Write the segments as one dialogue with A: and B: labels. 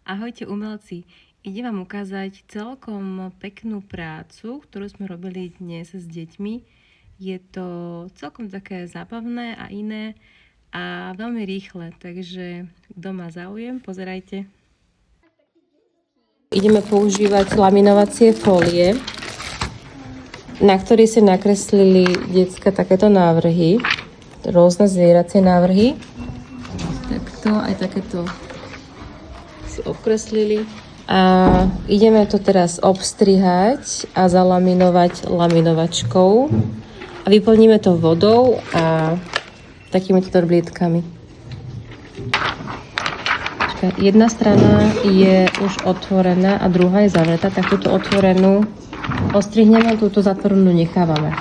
A: Ahojte umelci, idem vám ukázať celkom peknú prácu, ktorú sme robili dnes s deťmi. Je to celkom také zábavné a iné a veľmi rýchle, takže kto má záujem, pozerajte. Ideme používať laminovacie fólie, na ktorých si nakreslili decka takéto návrhy, rôzne zvieracie návrhy. Takto aj takéto si obkreslili. A ideme to teraz obstrihať a zalaminovať laminovačkou. A vyplníme to vodou a takýmito trblietkami. Jedna strana je už otvorená a druhá je zavretá, tak túto otvorenú ostrihneme a túto zatvorenú nechávame.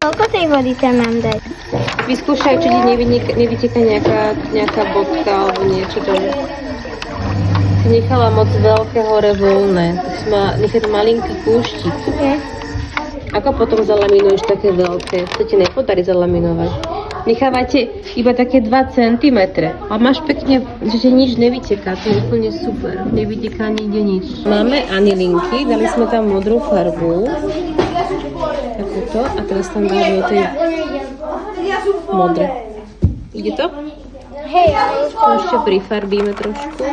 B: Koľko tej vody tam mám dať?
A: Vyskúšaj, či ti nevyteká nejaká bodka alebo niečo tomu. Si nechala moc veľké hore voľné, tak si má nechať malinký kúštik.
B: Okay.
A: Ako potom zalaminuješ také veľké? To ti nepodarí zalaminovať. Nechávajte iba také 2 cm. A máš pekne, že ti nič nevyteká, to je úplne super. Nevyteká nikde nič. Máme anilinky, dali sme tam modrú farbu. Takúto. A teraz tam dáme tej modré. Ide to?
B: Hej,
A: To ešte prifarbíme trošku.